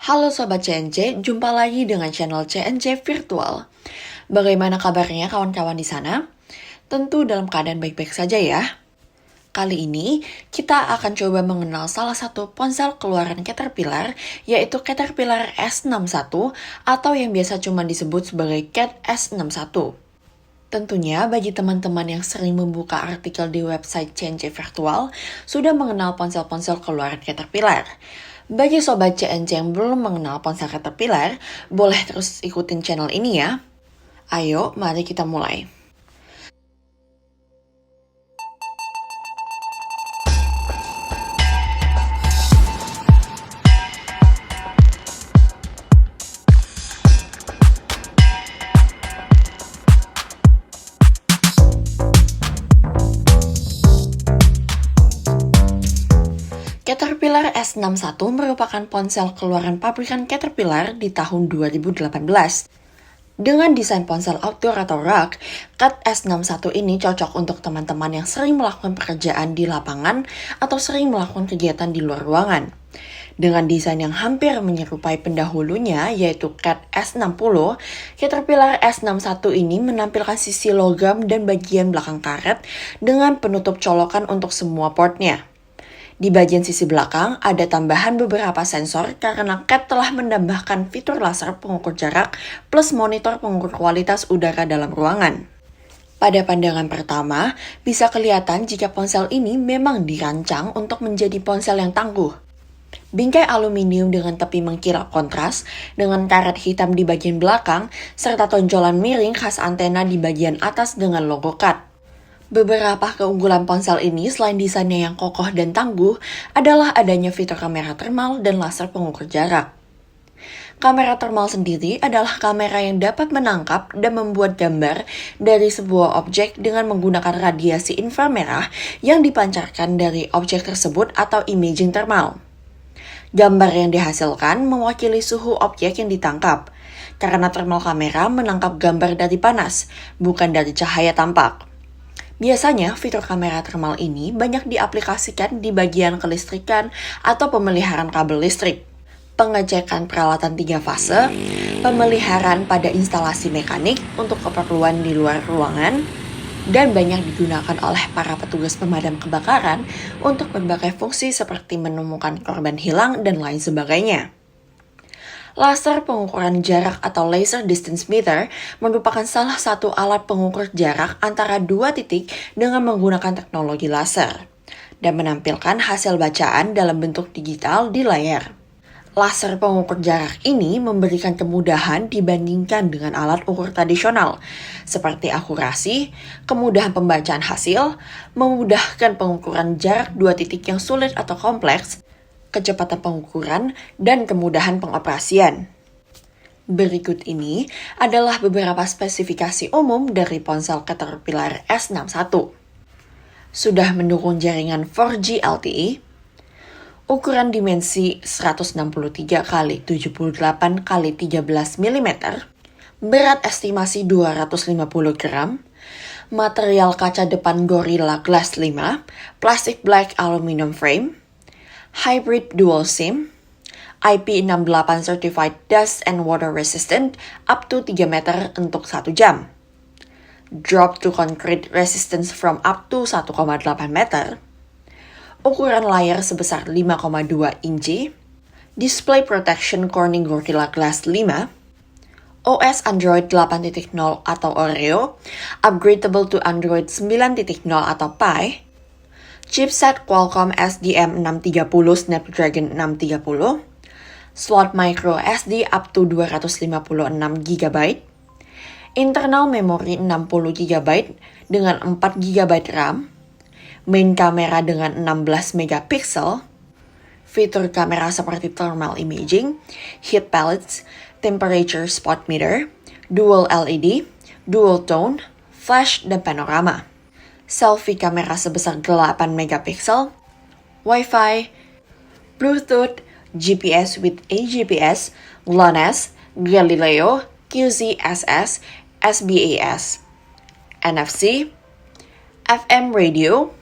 Halo Sobat CNC, jumpa lagi dengan channel CNC Virtual. Bagaimana kabarnya kawan-kawan di sana? Tentu dalam keadaan baik-baik saja ya. Kali ini, kita akan coba mengenal salah satu ponsel keluaran Caterpillar, yaitu Caterpillar S61 atau yang biasa cuma disebut sebagai Cat S61. Tentunya bagi teman-teman yang sering membuka artikel di website CNC Virtual, sudah mengenal ponsel-ponsel keluaran Caterpillar. Bagi Sobat CNC yang belum mengenal ponsel Caterpillar, boleh terus ikutin channel ini ya. Ayo, mari kita mulai. Caterpillar S61 merupakan ponsel keluaran pabrikan Caterpillar di tahun 2018. Dengan desain ponsel outdoor atau rak, Cat S61 ini cocok untuk teman-teman yang sering melakukan pekerjaan di lapangan atau sering melakukan kegiatan di luar ruangan. Dengan desain yang hampir menyerupai pendahulunya, yaitu Cat S60, Caterpillar S61 ini menampilkan sisi logam dan bagian belakang karet dengan penutup colokan untuk semua portnya. Di bagian sisi belakang ada tambahan beberapa sensor karena Cat telah menambahkan fitur laser pengukur jarak plus monitor pengukur kualitas udara dalam ruangan. Pada pandangan pertama, bisa kelihatan jika ponsel ini memang dirancang untuk menjadi ponsel yang tangguh. Bingkai aluminium dengan tepi mengkilap kontras, dengan karet hitam di bagian belakang, serta tonjolan miring khas antena di bagian atas dengan logo Cat. Beberapa keunggulan ponsel ini selain desainnya yang kokoh dan tangguh adalah adanya fitur kamera thermal dan laser pengukur jarak. Kamera thermal sendiri adalah kamera yang dapat menangkap dan membuat gambar dari sebuah objek dengan menggunakan radiasi inframerah yang dipancarkan dari objek tersebut atau imaging thermal. Gambar yang dihasilkan mewakili suhu objek yang ditangkap, karena thermal kamera menangkap gambar dari panas, bukan dari cahaya tampak. Biasanya, fitur kamera thermal ini banyak diaplikasikan di bagian kelistrikan atau pemeliharaan kabel listrik, pengecekan peralatan 3 fase, pemeliharaan pada instalasi mekanik untuk keperluan di luar ruangan, dan banyak digunakan oleh para petugas pemadam kebakaran untuk berbagai fungsi seperti menemukan korban hilang dan lain sebagainya. Laser pengukuran jarak atau laser distance meter merupakan salah satu alat pengukur jarak antara dua titik dengan menggunakan teknologi laser dan menampilkan hasil bacaan dalam bentuk digital di layar. Laser pengukur jarak ini memberikan kemudahan dibandingkan dengan alat ukur tradisional, seperti akurasi, kemudahan pembacaan hasil, memudahkan pengukuran jarak dua titik yang sulit atau kompleks, kecepatan pengukuran, dan kemudahan pengoperasian. Berikut ini adalah beberapa spesifikasi umum dari ponsel Caterpillar S61. Sudah mendukung jaringan 4G LTE, ukuran dimensi 163 x 78 x 13 mm, berat estimasi 250 gram, material kaca depan Gorilla Glass 5, plastik black aluminum frame, hybrid dual SIM, IP68 certified dust and water resistant up to 3 meter untuk 1 jam, drop to concrete resistance from up to 1,8 meter, ukuran layar sebesar 5,2 inci, display protection Corning Gorilla Glass 5, OS Android 8.0 atau Oreo, upgradable to Android 9.0 atau Pie, chipset Qualcomm SDM630 Snapdragon 630, slot micro SD up to 256 GB, internal memory 60 GB dengan 4 GB RAM, main kamera dengan 16 MP, fitur kamera seperti thermal imaging, heat palettes, temperature spot meter, dual LED, dual tone, flash, dan panorama. Selfie kamera sebesar 8 MP, Wi-Fi, Bluetooth, GPS with AGPS, GLONASS, Galileo, QZSS, SBAS, NFC, FM radio,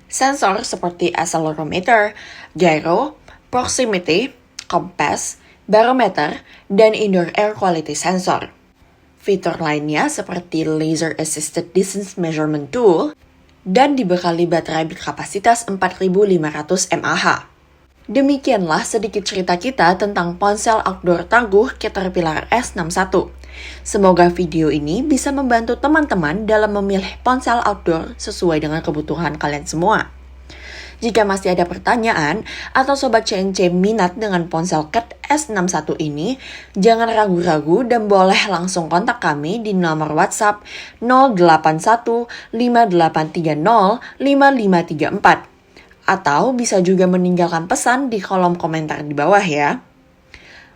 sensor seperti accelerometer, gyro, proximity, compass, barometer, dan indoor air quality sensor. Fitur lainnya seperti Laser Assisted Distance Measurement Tool dan dibekali baterai berkapasitas 4500 mAh. Demikianlah sedikit cerita kita tentang ponsel outdoor tangguh Caterpillar S61. Semoga video ini bisa membantu teman-teman dalam memilih ponsel outdoor sesuai dengan kebutuhan kalian semua. Jika masih ada pertanyaan atau Sobat CNC minat dengan ponsel CAT S61 ini, jangan ragu-ragu dan boleh langsung kontak kami di nomor WhatsApp 081 5830 5534. Atau bisa juga meninggalkan pesan di kolom komentar di bawah ya.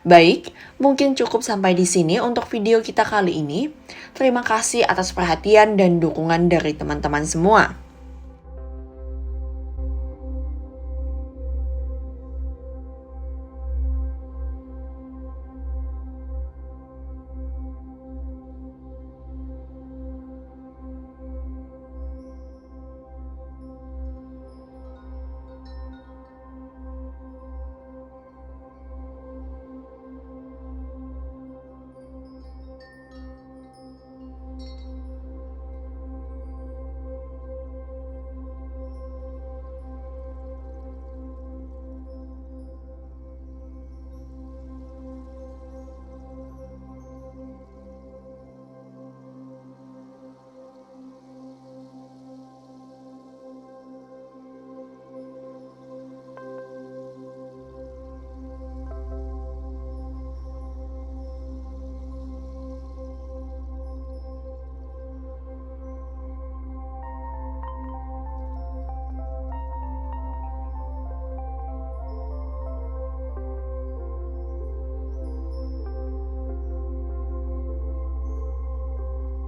Baik, mungkin cukup sampai di sini untuk video kita kali ini. Terima kasih atas perhatian dan dukungan dari teman-teman semua.